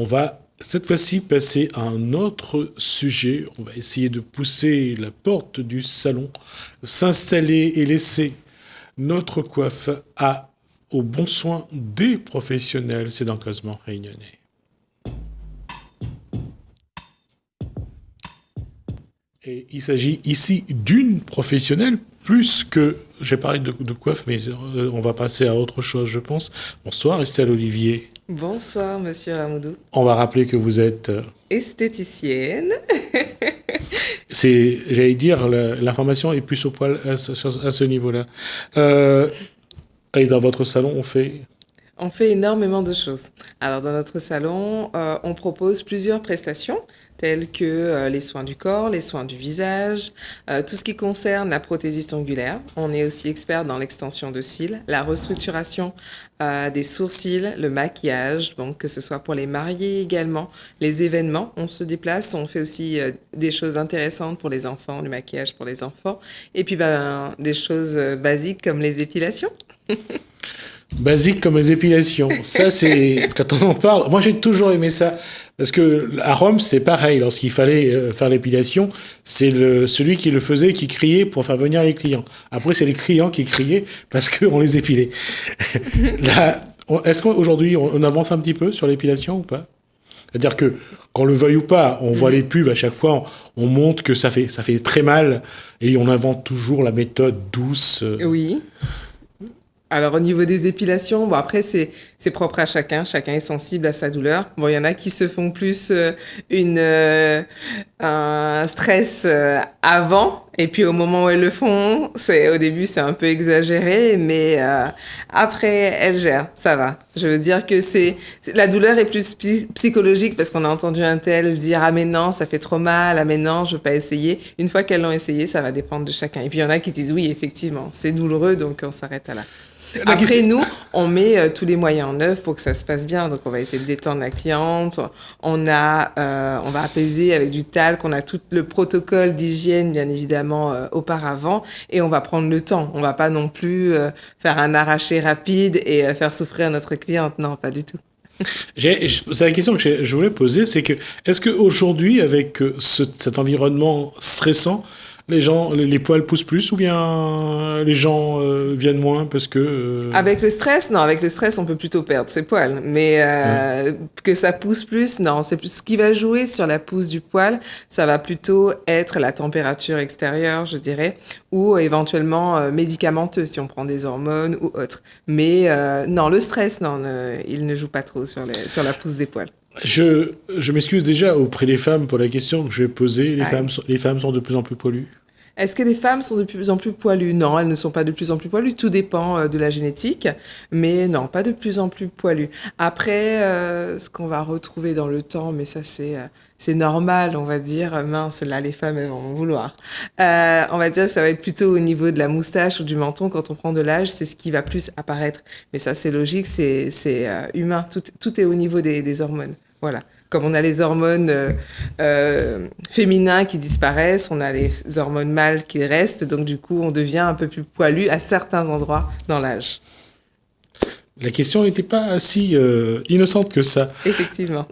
On va cette fois-ci passer à un autre sujet. On va essayer de pousser la porte du salon, s'installer et laisser notre coiffe au bon soin des professionnels. C'est dans Causement Réunionnais. Et il s'agit ici d'une professionnelle, plus que, j'ai parlé de coiffe, mais on va passer à autre chose, je pense. Bonsoir Estelle Olivier. Bonsoir, monsieur Ramoudou. On va rappeler que vous êtes... Esthéticienne. J'allais dire, l'information est plus au poil à ce niveau-là. Et dans votre salon, On fait énormément de choses. Alors, dans notre salon, on propose plusieurs prestations, telles que les soins du corps, les soins du visage, tout ce qui concerne la prothésiste ongulaire. On est aussi expert dans l'extension de cils, la restructuration des sourcils, le maquillage, donc que ce soit pour les mariés également, les événements. On se déplace, on fait aussi des choses intéressantes pour les enfants, du maquillage pour les enfants, et puis des choses basiques comme les épilations. Basique comme les épilations. Ça, c'est... Quand on en parle... Moi, j'ai toujours aimé ça. Parce que à Rome, c'était pareil. Lorsqu'il fallait faire l'épilation, c'est celui qui le faisait qui criait pour faire venir les clients. Après, c'est les clients qui criaient parce qu'on les épilait. Là, est-ce qu'aujourd'hui, on avance un petit peu sur l'épilation ou pas? C'est-à-dire que, qu'on le veuille ou pas, on voit les pubs, à chaque fois, on montre que ça fait très mal et on invente toujours la méthode douce. Oui. Alors au niveau des épilations, bon après c'est propre à chacun est sensible à sa douleur. Bon, il y en a qui se font plus un stress avant et puis au moment où elles le font, au début c'est un peu exagéré mais après elles gèrent, ça va. Je veux dire que la douleur est plus psychologique parce qu'on a entendu un tel dire ah mais non, ça fait trop mal, ah mais non, je veux pas essayer. Une fois qu'elles l'ont essayé, ça va dépendre de chacun. Et puis il y en a qui disent oui, effectivement, c'est douloureux donc on s'arrête là. Après, nous, on met tous les moyens en œuvre pour que ça se passe bien. Donc, on va essayer de détendre la cliente. On va apaiser avec du talc. On a tout le protocole d'hygiène, bien évidemment, auparavant. Et on va prendre le temps. On va pas non plus faire un arraché rapide et faire souffrir notre cliente. Non, pas du tout. C'est la question que je voulais poser, c'est que est-ce qu'aujourd'hui, avec cet environnement stressant, les poils poussent plus ou bien les gens viennent moins parce que... Avec le stress, non, avec le stress, on peut plutôt perdre ses poils. Mais que ça pousse plus, non, c'est plus ce qui va jouer sur la pousse du poil, ça va plutôt être la température extérieure, je dirais, ou éventuellement médicamenteux si on prend des hormones ou autres. Mais non, le stress, non, il ne joue pas trop sur la pousse des poils. Je m'excuse déjà auprès des femmes pour la question que je vais poser. Les femmes sont de plus en plus poilues. Est-ce que les femmes sont de plus en plus poilues? Non, elles ne sont pas de plus en plus poilues. Tout dépend de la génétique, mais non, pas de plus en plus poilues. Après, ce qu'on va retrouver dans le temps, mais ça c'est normal, on va dire. Mince, là les femmes elles vont m'en vouloir. On va dire ça va être plutôt au niveau de la moustache ou du menton quand on prend de l'âge, c'est ce qui va plus apparaître. Mais ça c'est logique, c'est humain. Tout est au niveau des hormones. Voilà. Comme on a les hormones féminins qui disparaissent, on a les hormones mâles qui restent, donc du coup, on devient un peu plus poilu à certains endroits dans l'âge. La question n'était pas si innocente que ça. Effectivement.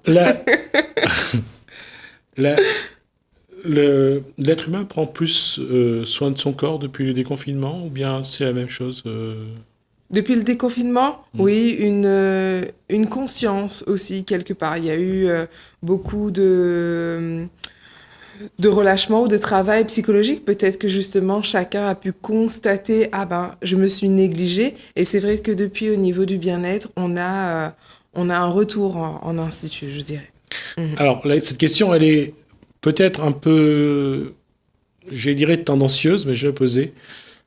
L'être humain prend plus soin de son corps depuis le déconfinement ou bien c'est la même chose Depuis le déconfinement, oui, une conscience aussi, quelque part. Il y a eu beaucoup de relâchement ou de travail psychologique. Peut-être que justement, chacun a pu constater, ah ben, je me suis négligée. Et c'est vrai que depuis, au niveau du bien-être, on a un retour en institut, je dirais. Alors, là, cette question, elle est peut-être un peu, je dirais, tendancieuse, mais je vais la poser.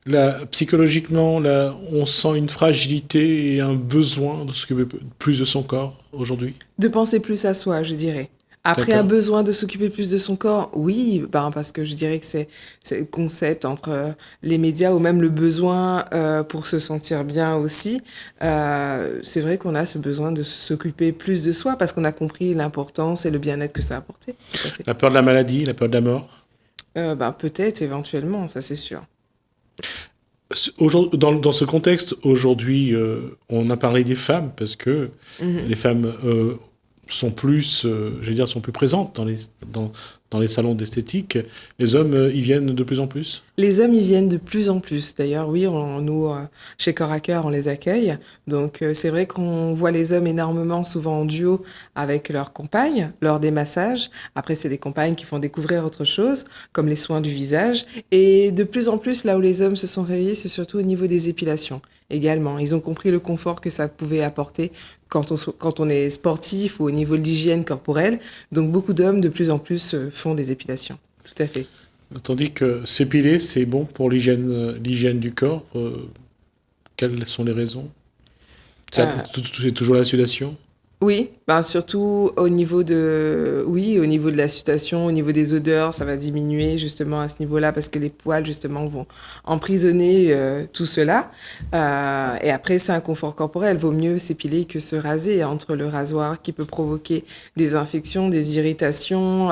Là, psychologiquement, là, on sent une fragilité et un besoin de s'occuper plus de son corps aujourd'hui. De penser plus à soi, je dirais. Après, un besoin de s'occuper plus de son corps, oui, parce que je dirais que c'est le concept entre les médias ou même le besoin pour se sentir bien aussi. C'est vrai qu'on a ce besoin de s'occuper plus de soi parce qu'on a compris l'importance et le bien-être que ça a apporté. La peur de la maladie, la peur de la mort peut-être, éventuellement, ça c'est sûr. Dans ce contexte, aujourd'hui, on a parlé des femmes parce que les femmes sont plus, sont plus présentes dans les salons d'esthétique. Les hommes y viennent de plus en plus. Les hommes y viennent de plus en plus. D'ailleurs, oui, chez Corps à Cœur, on les accueille. Donc, c'est vrai qu'on voit les hommes énormément, souvent en duo avec leurs compagnes, lors des massages. Après, c'est des compagnes qui font découvrir autre chose, comme les soins du visage. Et de plus en plus, là où les hommes se sont réveillés, c'est surtout au niveau des épilations également. Ils ont compris le confort que ça pouvait apporter quand on est sportif ou au niveau de l'hygiène corporelle. Donc, beaucoup d'hommes, de plus en plus, font des épilations. Tout à fait. Tandis que s'épiler, c'est bon pour l'hygiène du corps. Quelles sont les raisons? C'est toujours la sudation? Oui, surtout au niveau de la sudation, au niveau des odeurs, ça va diminuer justement à ce niveau-là parce que les poils justement vont emprisonner tout cela. Et après, c'est un confort corporel. Vaut mieux s'épiler que se raser entre le rasoir qui peut provoquer des infections, des irritations,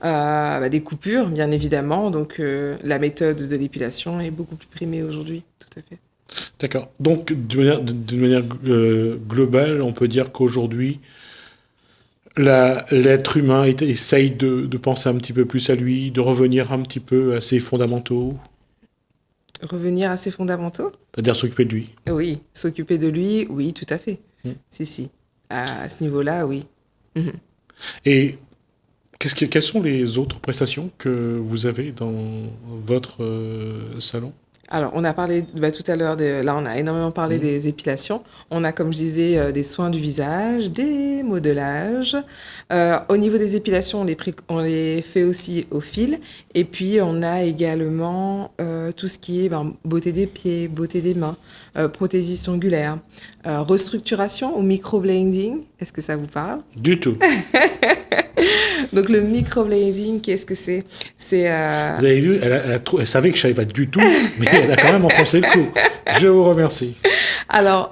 des coupures, bien évidemment. Donc, la méthode de l'épilation est beaucoup plus primée aujourd'hui, tout à fait. D'accord. Donc, d'une manière globale, on peut dire qu'aujourd'hui, l'être humain essaye de penser un petit peu plus à lui, de revenir un petit peu à ses fondamentaux. Revenir à ses fondamentaux? C'est-à-dire s'occuper de lui. Oui, s'occuper de lui, oui, tout à fait. Si. À ce niveau-là, oui. Et quelles sont les autres prestations que vous avez dans votre salon? Alors, on a parlé tout à l'heure, là on a énormément parlé des épilations. On a, comme je disais, des soins du visage, des modelages. Au niveau des épilations, on les fait aussi au fil. Et puis, on a également tout ce qui est beauté des pieds, beauté des mains, prothésiste ongulaire, restructuration ou microblading. Est-ce que ça vous parle? Du tout. Donc, le microblading, qu'est-ce que c'est? Vous avez vu, elle savait que je ne savais pas du tout, mais elle a quand même enfoncé le clou. Je vous remercie. Alors,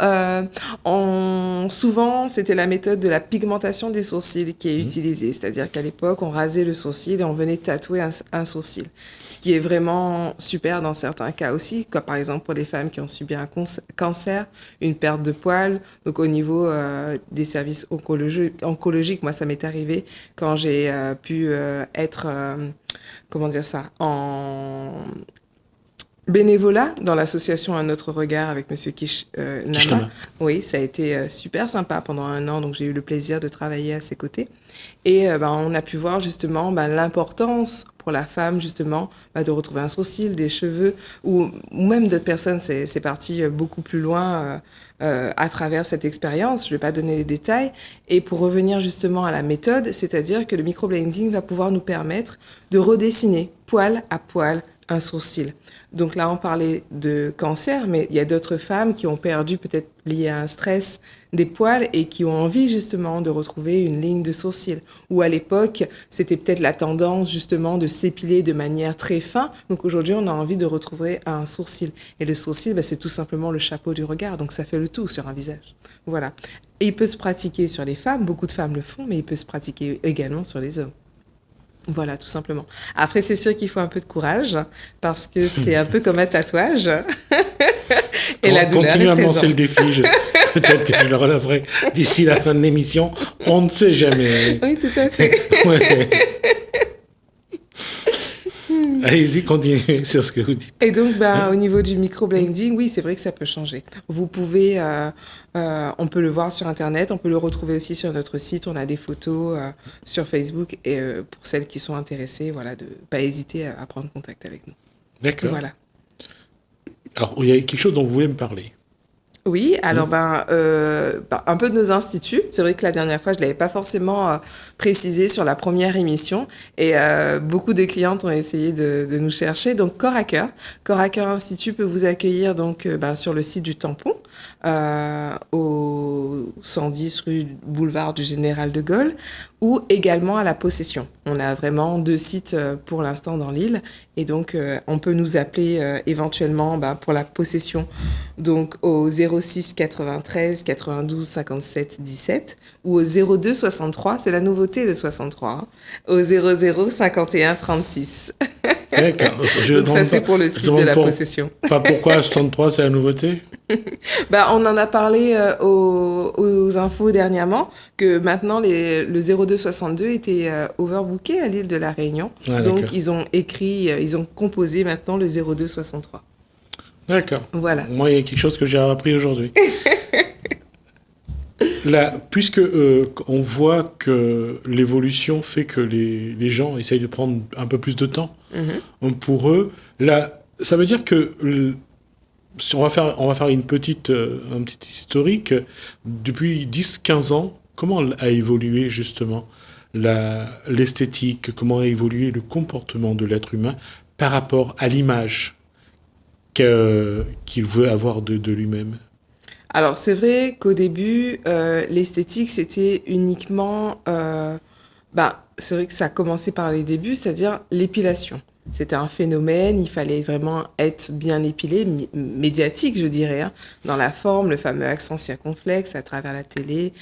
souvent, c'était la méthode de la pigmentation des sourcils qui est utilisée. C'est-à-dire qu'à l'époque, on rasait le sourcil et on venait tatouer un sourcil. Ce qui est vraiment super dans certains cas aussi, comme par exemple pour les femmes qui ont subi un cancer, une perte de poils. Donc, au niveau des services oncologiques, moi, ça m'est arrivé quand j'ai pu être... en bénévolat dans l'association Un Autre Regard avec Monsieur Nama. Oui, ça a été super sympa pendant 1 an, donc j'ai eu le plaisir de travailler à ses côtés. Et on a pu voir justement l'importance pour la femme justement de retrouver un sourcil, des cheveux, ou même d'autres personnes, c'est parti beaucoup plus loin à travers cette expérience. Je ne vais pas donner les détails. Et pour revenir justement à la méthode, c'est-à-dire que le microblading va pouvoir nous permettre de redessiner poil à poil un sourcil. Donc là, on parlait de cancer, mais il y a d'autres femmes qui ont perdu, peut-être lié à un stress, des poils et qui ont envie justement de retrouver une ligne de sourcil. Ou à l'époque, c'était peut-être la tendance justement de s'épiler de manière très fine. Donc aujourd'hui, on a envie de retrouver un sourcil. Et le sourcil, c'est tout simplement le chapeau du regard. Donc ça fait le tout sur un visage. Voilà. Et il peut se pratiquer sur les femmes. Beaucoup de femmes le font, mais il peut se pratiquer également sur les hommes. Voilà, tout simplement. Après, c'est sûr qu'il faut un peu de courage parce que c'est un peu comme un tatouage. Et la douleur continue à me lancer le défi. Peut-être que je le relèverai d'ici la fin de l'émission. On ne sait jamais. Oui, tout à fait. Ouais. Allez-y, continuez sur ce que vous dites. Et donc, au niveau du microblading, oui, c'est vrai que ça peut changer. Vous pouvez, on peut le voir sur Internet, on peut le retrouver aussi sur notre site. On a des photos sur Facebook et pour celles qui sont intéressées, voilà, de pas hésiter à prendre contact avec nous. D'accord. Voilà. Alors, il y a quelque chose dont vous voulez me parler. Oui, alors un peu de nos instituts. C'est vrai que la dernière fois, je l'avais pas forcément précisé sur la première émission et beaucoup de clientes ont essayé de nous chercher. Donc Corps à Cœur Institut peut vous accueillir donc sur le site du Tampon au 110 rue Boulevard du Général de Gaulle ou également à la Possession. On a vraiment 2 sites pour l'instant dans l'île et donc on peut nous appeler éventuellement pour la Possession donc au 06 93 92 57 17 ou au 02 63, c'est la nouveauté le 63, au 00 51 36. D'accord. Donc ça, c'est pour le site de la possession. Pas pourquoi 63, c'est la nouveauté? On en a parlé aux infos dernièrement, que maintenant le 0262 était overbooké à l'île de la Réunion. Ah, donc d'accord. ils ont composé maintenant le 0263. D'accord. Voilà. Moi, il y a quelque chose que j'ai appris aujourd'hui. Là, puisque on voit que l'évolution fait que les gens essayent de prendre un peu plus de temps pour eux, là, ça veut dire que si on va faire un petit historique. Depuis 10-15 ans, comment a évolué justement l'esthétique, comment a évolué le comportement de l'être humain par rapport à l'image qu'il veut avoir de lui-même? Alors, c'est vrai qu'au début, l'esthétique, c'était uniquement... c'est vrai que ça a commencé par les débuts, c'est-à-dire l'épilation. C'était un phénomène, il fallait vraiment être bien épilé, médiatique, je dirais, hein, dans la forme, le fameux accent circonflexe à travers la télé,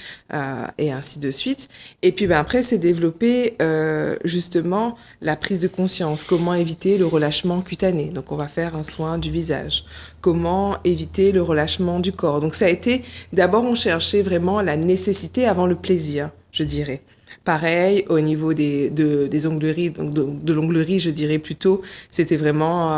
et ainsi de suite. Et puis après, c'est développé justement la prise de conscience, comment éviter le relâchement cutané. Donc on va faire un soin du visage. Comment éviter le relâchement du corps. Donc ça a été, d'abord on cherchait vraiment la nécessité avant le plaisir, je dirais. Pareil, au niveau des ongleries, donc de l'onglerie, je dirais plutôt, c'était vraiment...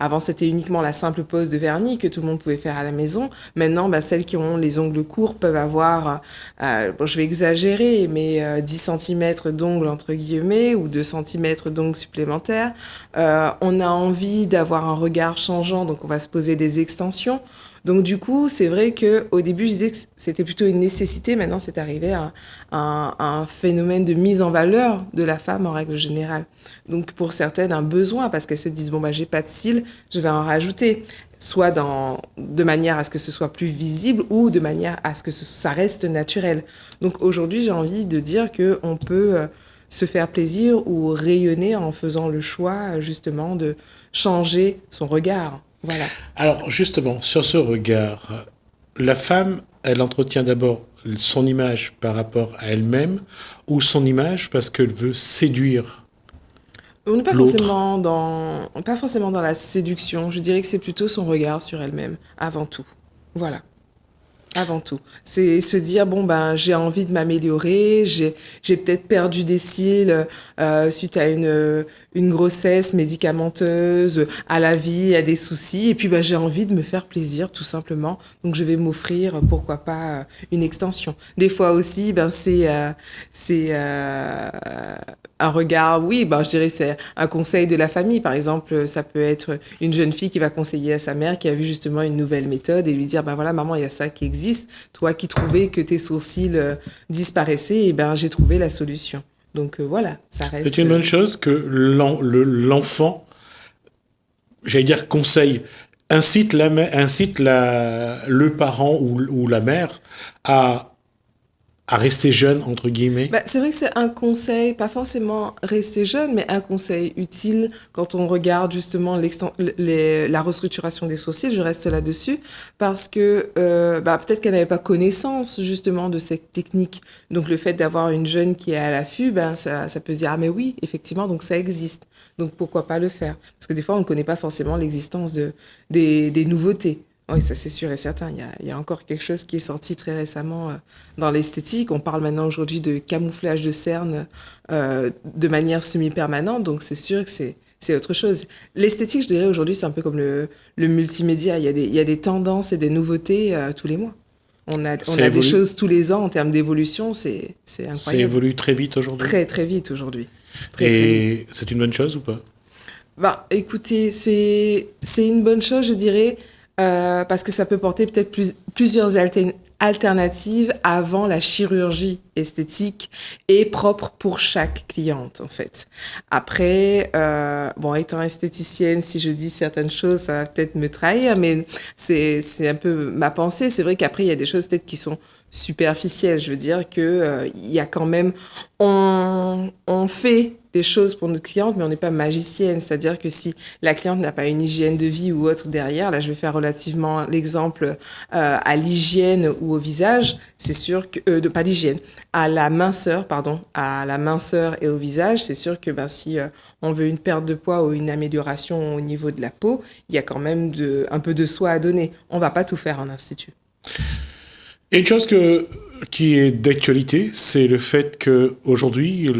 avant, c'était uniquement la simple pose de vernis que tout le monde pouvait faire à la maison. Maintenant, celles qui ont les ongles courts peuvent avoir, je vais exagérer, mais 10 cm d'ongles, entre guillemets, ou 2 cm d'ongles supplémentaires. On a envie d'avoir un regard changeant, donc on va se poser des extensions. Donc du coup, c'est vrai qu'au début, je disais que c'était plutôt une nécessité. Maintenant, c'est arrivé à un phénomène de mise en valeur de la femme en règle générale. Donc pour certaines, un besoin, parce qu'elles se disent, j'ai pas de cils, je vais en rajouter. Soit de manière à ce que ce soit plus visible ou de manière à ce que ça reste naturel. Donc aujourd'hui, j'ai envie de dire qu'on peut se faire plaisir ou rayonner en faisant le choix justement de changer son regard. Voilà. Alors justement, sur ce regard, la femme, elle entretient d'abord son image par rapport à elle-même ou son image parce qu'elle veut séduire On n'est pas l'autre. pas forcément dans la séduction. Je dirais que c'est plutôt son regard sur elle-même, avant tout. Voilà. Avant tout. C'est se dire, j'ai envie de m'améliorer, j'ai peut-être perdu des cils suite à une grossesse médicamenteuse, à la vie, à des soucis, et puis j'ai envie de me faire plaisir, tout simplement. Donc je vais m'offrir, pourquoi pas, une extension. Des fois aussi, c'est un regard, oui, je dirais c'est un conseil de la famille. Par exemple, ça peut être une jeune fille qui va conseiller à sa mère qui a vu justement une nouvelle méthode et lui dire, voilà, maman, il y a ça qui existe. Toi qui trouvais que tes sourcils disparaissaient, et j'ai trouvé la solution. Donc voilà, ça reste... C'est une bonne chose que l'enfant, j'allais dire conseille, incite le parent ou la mère à rester jeune, entre guillemets. C'est vrai que c'est un conseil, pas forcément rester jeune, mais un conseil utile quand on regarde justement la restructuration des sourcils, je reste là-dessus, parce que peut-être qu'elle n'avait pas connaissance justement de cette technique. Donc le fait d'avoir une jeune qui est à l'affût, ça peut se dire, ah mais oui, effectivement, donc ça existe. Donc pourquoi pas le faire? Parce que des fois, on ne connaît pas forcément l'existence des nouveautés. Oui, ça c'est sûr et certain. Il y a encore quelque chose qui est sorti très récemment dans l'esthétique. On parle maintenant aujourd'hui de camouflage de cernes de manière semi-permanente, donc c'est sûr que c'est autre chose. L'esthétique, je dirais aujourd'hui, c'est un peu comme le multimédia. Il y a des tendances et des nouveautés tous les mois. On a des choses tous les ans en termes d'évolution, c'est incroyable. Ça évolue très vite aujourd'hui. Très très vite aujourd'hui. Et c'est une bonne chose ou pas? Écoutez, c'est une bonne chose, je dirais. Parce que ça peut porter peut-être plusieurs alternatives avant la chirurgie esthétique et propre pour chaque cliente, en fait. Après, étant esthéticienne, si je dis certaines choses, ça va peut-être me trahir, mais c'est un peu ma pensée. C'est vrai qu'après, il y a des choses peut-être qui sont superficielles. Je veux dire que il y a quand même... On fait des choses pour notre cliente, mais on n'est pas magicienne. C'est-à-dire que si la cliente n'a pas une hygiène de vie ou autre derrière, là, je vais faire relativement l'exemple à l'hygiène ou au visage, c'est sûr que... pas l'hygiène, à la minceur, et au visage, c'est sûr que si on veut une perte de poids ou une amélioration au niveau de la peau, il y a quand même un peu de soin à donner. On va pas tout faire en institut. Et une chose qui est d'actualité, c'est le fait qu'aujourd'hui,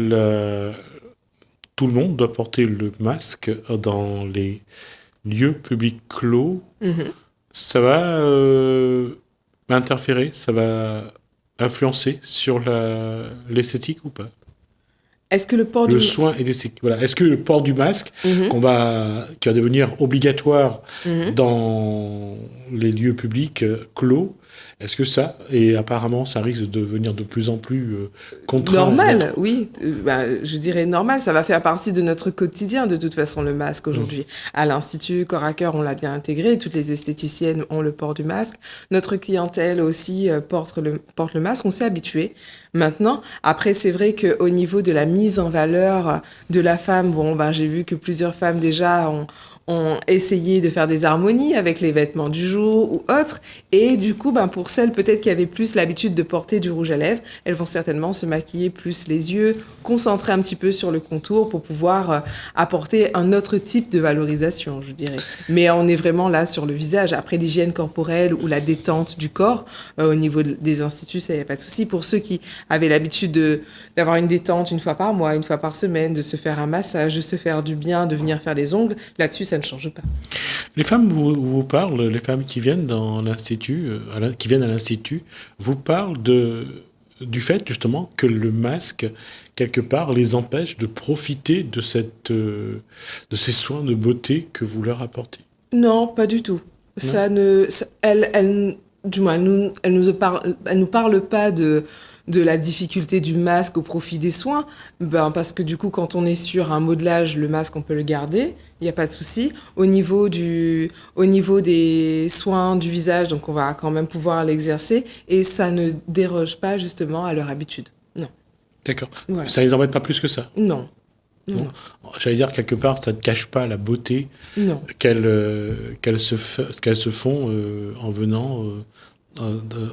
tout le monde doit porter le masque dans les lieux publics clos. Mhm. Ça va interférer, ça va influencer sur l'esthétique ou pas? Est-ce que le port Le soin et l'esthétique. Voilà. Est-ce que le port du masque, Mhm. qui va devenir obligatoire Mhm. dans les lieux publics clos, est-ce que ça, et apparemment ça risque de devenir de plus en plus contraint? Normal, oui. Je dirais normal. Ça va faire partie de notre quotidien, de toute façon, le masque aujourd'hui. À l'Institut Corps à Cœur, on l'a bien intégré. Toutes les esthéticiennes ont le port du masque. Notre clientèle aussi porte le masque. On s'est habitué. Maintenant, après, c'est vrai qu'au niveau de la mise en valeur de la femme, j'ai vu que plusieurs femmes déjà ont essayé de faire des harmonies avec les vêtements du jour ou autres. Et du coup, pour celles peut-être qui avaient plus l'habitude de porter du rouge à lèvres, elles vont certainement se maquiller plus les yeux, concentrer un petit peu sur le contour pour pouvoir apporter un autre type de valorisation, je dirais. Mais on est vraiment là sur le visage. Après, l'hygiène corporelle ou la détente du corps, au niveau des instituts, ça n'y a pas de souci. Pour ceux qui avaient l'habitude d'avoir une détente une fois par mois, une fois par semaine, de se faire un massage, de se faire du bien, de venir faire les ongles, là-dessus, ça ne change pas. Les femmes vous parlent, les femmes qui viennent dans l'institut, qui viennent à l'institut, vous parlent du fait justement que le masque quelque part les empêche de profiter de ces soins de beauté que vous leur apportez. Non, pas du tout. Du moins, elle nous parle pas de la difficulté du masque au profit des soins, parce que du coup, quand on est sur un modelage, le masque, on peut le garder, il n'y a pas de souci. Au niveau des soins du visage, donc on va quand même pouvoir l'exercer, et ça ne déroge pas justement à leur habitude. Non. D'accord. Voilà. Ça les embête pas plus que ça? Non. Non. J'allais dire, quelque part, ça ne cache pas la beauté Non. qu'elles se font en venant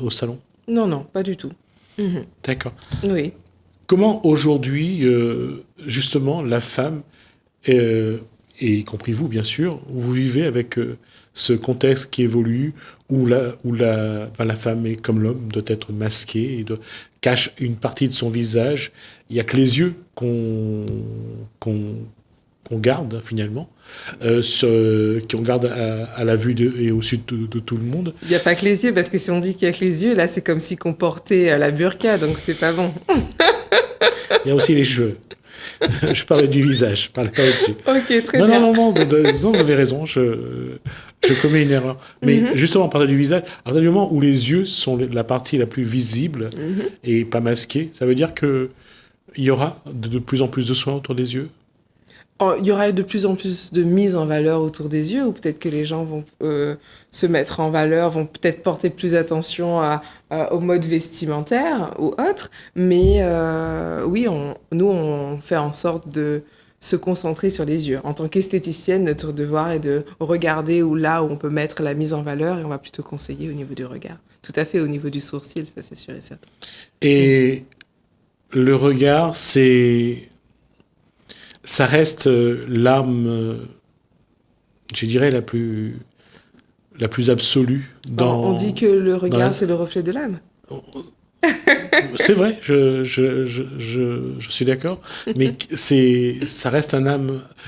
au salon. Non, non, pas du tout. D'accord. Oui. Comment aujourd'hui, justement, la femme, et y compris vous, bien sûr, vous vivez avec ce contexte qui évolue où la femme, est comme l'homme, doit être masquée et cache une partie de son visage. Il n'y a que les yeux qu'on garde, finalement, qu'on garde à la vue et au sud de tout le monde. Il n'y a pas que les yeux, parce que si on dit qu'il n'y a que les yeux, là, c'est comme si qu'on portait la burqa, donc c'est pas bon. Il y a aussi les cheveux. Je parlais du visage, je parlais pas au-dessus. Ok, très bien. Non, vous avez raison, je commets une erreur. Mais justement, on parlait du visage, à partir du moment où les yeux sont la partie la plus visible et pas masquée, ça veut dire qu'il y aura de plus en plus de soins autour des yeux? Il y aura de plus en plus de mise en valeur autour des yeux, ou peut-être que les gens vont se mettre en valeur, vont peut-être porter plus attention au mode vestimentaire ou autre. Mais oui, nous, on fait en sorte de se concentrer sur les yeux. En tant qu'esthéticienne, notre devoir est de regarder là où on peut mettre la mise en valeur, et on va plutôt conseiller au niveau du regard. Tout à fait, au niveau du sourcil, ça c'est sûr et certain. Et le regard, ça reste l'arme, je dirais, la plus absolue On dit que le regard, c'est le reflet de l'âme. C'est vrai, je suis d'accord, mais ça reste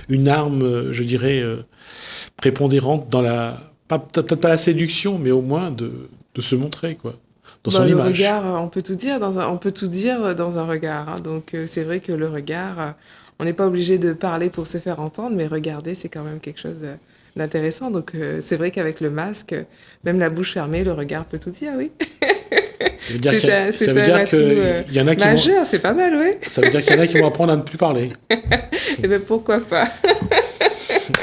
une arme, je dirais, prépondérante dans peut-être pas la séduction, mais au moins de se montrer, quoi, dans son le image. Regard, on peut tout dire dans un regard. Hein. Donc c'est vrai que le regard, on n'est pas obligé de parler pour se faire entendre, mais regarder, c'est quand même quelque chose d'intéressant. Donc c'est vrai qu'avec le masque, même la bouche fermée, le regard peut tout dire, oui. Ça veut dire qu'il y en a qui majeur, c'est pas mal, oui. Ça veut dire qu'il y en a qui vont apprendre à ne plus parler. Eh bien, pourquoi pas.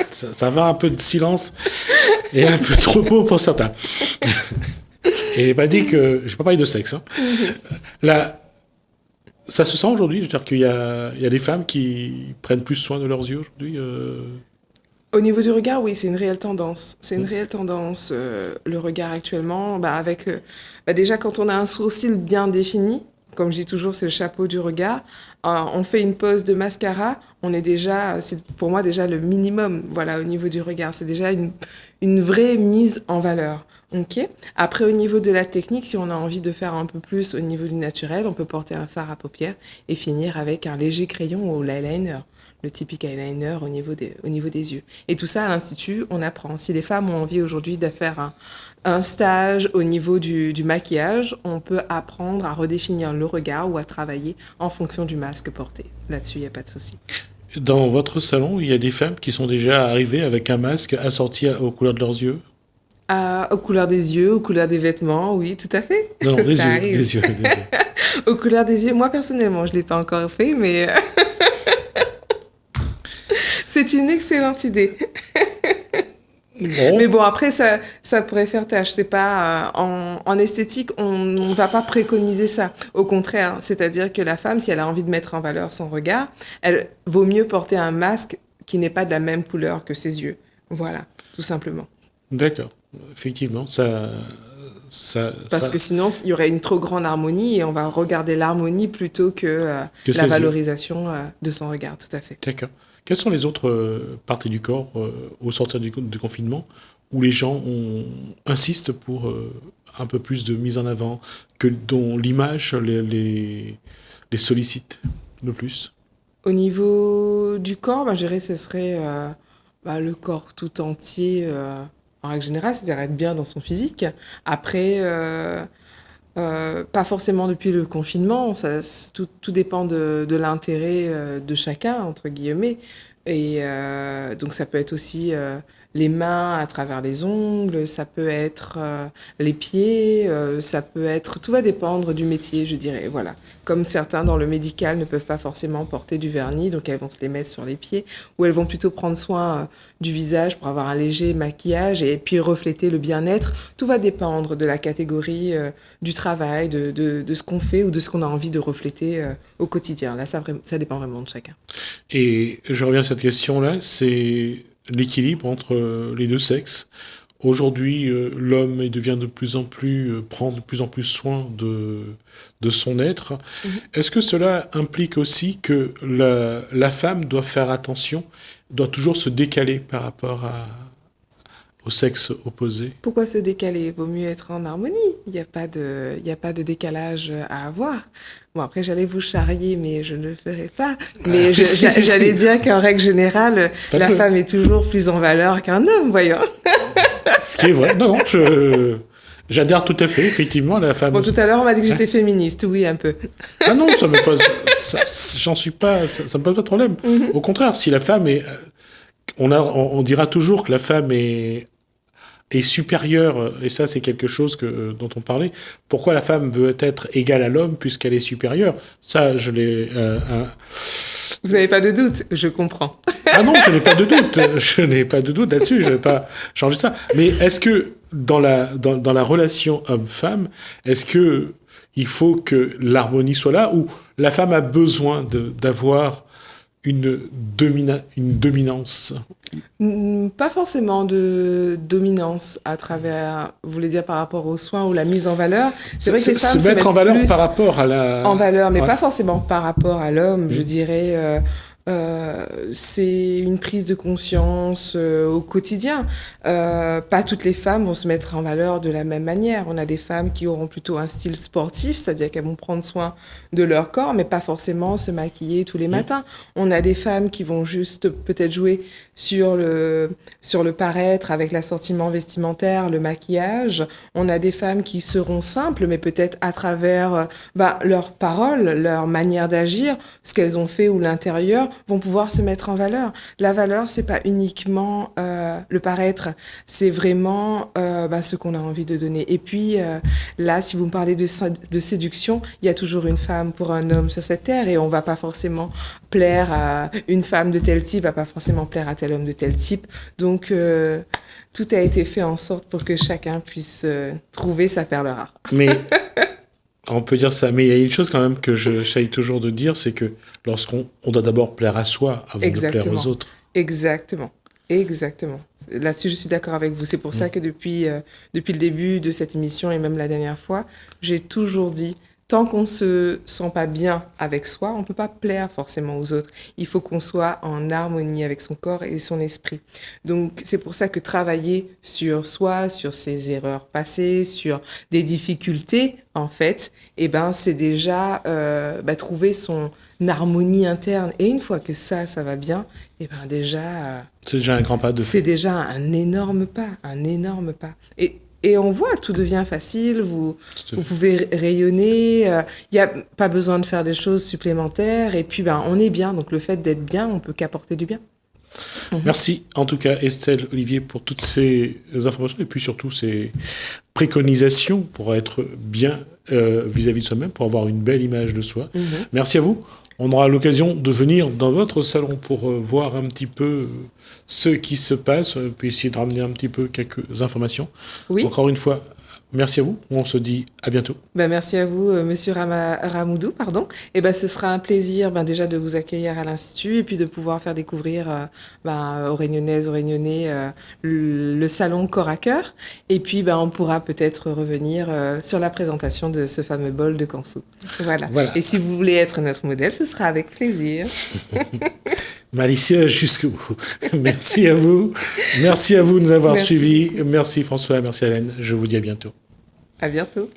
Ça va un peu de silence et un peu de repos pour certains. Et j'ai pas parlé de sexe. Hein. Là, ça se sent aujourd'hui, c'est-à-dire qu'il y a des femmes qui prennent plus soin de leurs yeux aujourd'hui. Au niveau du regard, oui, c'est une réelle tendance. C'est une réelle tendance, le regard actuellement, avec déjà quand on a un sourcil bien défini, comme je dis toujours, c'est le chapeau du regard. On fait une pose de mascara, c'est pour moi déjà le minimum, voilà, au niveau du regard. C'est déjà une vraie mise en valeur. Ok. Après, au niveau de la technique, si on a envie de faire un peu plus au niveau du naturel, on peut porter un fard à paupières et finir avec un léger crayon ou l'eyeliner, le typique eyeliner au niveau des yeux. Et tout ça à l'Institut, on apprend. Si les femmes ont envie aujourd'hui de faire un stage au niveau du maquillage, on peut apprendre à redéfinir le regard ou à travailler en fonction du masque porté. Là-dessus, il n'y a pas de souci. Dans votre salon, il y a des femmes qui sont déjà arrivées avec un masque assorti aux couleurs de leurs yeux? Aux couleurs des yeux, aux couleurs des vêtements, oui, tout à fait. Non, des Ça yeux, arrive. des yeux, des yeux. Aux couleurs des yeux, moi personnellement, je ne l'ai pas encore fait, mais c'est une excellente idée. Bon. Mais bon, après, ça pourrait faire tâche. C'est pas, en esthétique, on ne va pas préconiser ça. Au contraire, c'est-à-dire que la femme, si elle a envie de mettre en valeur son regard, elle vaut mieux porter un masque qui n'est pas de la même couleur que ses yeux. Voilà, tout simplement. D'accord. Effectivement, Parce que sinon, il y aurait une trop grande harmonie et on va regarder l'harmonie plutôt que la ses valorisation de son regard, tout à fait. D'accord. Quelles sont les autres parties du corps au sortir du confinement où les gens insistent pour un peu plus de mise en avant, dont l'image les sollicite le plus? Au niveau du corps, je dirais que ce serait le corps tout entier, en règle générale, c'est-à-dire être bien dans son physique. Après, pas forcément depuis le confinement, tout dépend de l'intérêt de chacun, entre guillemets. Et donc ça peut être aussi les mains à travers les ongles, ça peut être les pieds, ça peut être... Tout va dépendre du métier, je dirais, voilà. Comme certains dans le médical ne peuvent pas forcément porter du vernis, donc elles vont se les mettre sur les pieds, ou elles vont plutôt prendre soin du visage pour avoir un léger maquillage et puis refléter le bien-être. Tout va dépendre de la catégorie du travail, de ce qu'on fait ou de ce qu'on a envie de refléter au quotidien. Là, ça dépend vraiment de chacun. Et je reviens à cette question-là, c'est l'équilibre entre les deux sexes. Aujourd'hui, l'homme devient prend de plus en plus soin de son être. Mm-hmm. Est-ce que cela implique aussi que la femme doit faire attention, doit toujours se décaler par rapport au sexe opposé? Pourquoi se décaler? Vaut mieux être en harmonie. Il n'y a pas de décalage à avoir. Bon, après, j'allais vous charrier, mais je ne le ferai pas. Mais j'allais dire qu'en règle générale, la femme est toujours plus en valeur qu'un homme, voyons. Ce qui est vrai. Non, j'adhère tout à fait, effectivement, la femme... Bon, tout à l'heure, on m'a dit que j'étais féministe, oui, un peu. Ah non, ça me pose... j'en suis pas... Ça me pose pas de problème. Mm-hmm. Au contraire, si la femme est... On dira toujours que la femme est supérieure, et ça c'est quelque chose dont on parlait. Pourquoi la femme veut être égale à l'homme puisqu'elle est supérieure? Ça, je l'ai... Vous n'avez pas de doute, je comprends. Ah non, je n'ai pas de doute. Je n'ai pas de doute là-dessus, je ne vais pas changer ça. Mais est-ce que dans la relation homme-femme, est-ce que il faut que l'harmonie soit là, ou la femme a besoin d'avoir une dominance? Pas forcément de dominance à travers, vous voulez dire par rapport aux soins ou la mise en valeur. C'est vrai que les femmes se mettre en valeur par rapport à la... En valeur, mais pas forcément par rapport à l'homme, je dirais... c'est une prise de conscience au quotidien. Pas toutes les femmes vont se mettre en valeur de la même manière. On a des femmes qui auront plutôt un style sportif, c'est-à-dire qu'elles vont prendre soin de leur corps, mais pas forcément se maquiller tous les matins. On a des femmes qui vont juste peut-être jouer sur le paraître avec l'assortiment vestimentaire, le maquillage. On a des femmes qui seront simples, mais peut-être à travers leurs paroles, leur manière d'agir, ce qu'elles ont fait ou l'intérieur, vont pouvoir se mettre en valeur. La valeur, c'est pas uniquement le paraître, c'est vraiment ce qu'on a envie de donner. Et puis là, si vous me parlez de séduction, il y a toujours une femme pour un homme sur cette terre, et on va pas forcément plaire à une femme de tel type, va pas forcément plaire à tel homme de tel type. Donc tout a été fait en sorte pour que chacun puisse trouver sa perle rare. Mais on peut dire ça, mais il y a une chose quand même que j'essaye toujours de dire, c'est que lorsqu'on doit d'abord plaire à soi avant de plaire aux autres. Exactement. Là-dessus, je suis d'accord avec vous. C'est pour ça que depuis le début de cette émission et même la dernière fois, j'ai toujours dit tant qu'on se sent pas bien avec soi, on peut pas plaire forcément aux autres. Il faut qu'on soit en harmonie avec son corps et son esprit. Donc, c'est pour ça que travailler sur soi, sur ses erreurs passées, sur des difficultés, en fait, eh ben, c'est déjà trouver son harmonie interne. Et une fois que ça va bien, eh ben, déjà, C'est déjà un grand pas de c'est fait. déjà un énorme pas, un énorme pas. Et on voit, tout devient facile, Tout à vous fait. pouvez rayonner, il n'y a pas besoin de faire des choses supplémentaires, et puis ben, on est bien, donc le fait d'être bien, on peut qu'apporter du bien. Merci en tout cas Estelle, Olivier pour toutes ces informations et puis surtout ces préconisations pour être bien vis-à-vis de soi-même, pour avoir une belle image de soi. Merci à vous. On aura l'occasion de venir dans votre salon pour voir un petit peu ce qui se passe, puis essayer de ramener un petit peu quelques informations. Oui, Encore une fois, merci à vous. On se dit à bientôt. ben, merci à vous, Monsieur Ramoudou, pardon. Et ben, ce sera un plaisir ben, déjà de vous accueillir à l'Institut et puis de pouvoir faire découvrir aux Réunionnaises, aux Réunionnais le salon Corps à Cœur. Et puis ben, on pourra peut-être revenir sur la présentation de ce fameux bol de Kansou. Voilà. Voilà. Et si vous voulez être notre modèle, ce sera avec plaisir. Malicia jusqu'au bout. Merci à vous. Merci à vous de nous avoir Merci. suivis. Merci François, merci Hélène. Je vous dis à bientôt. À bientôt.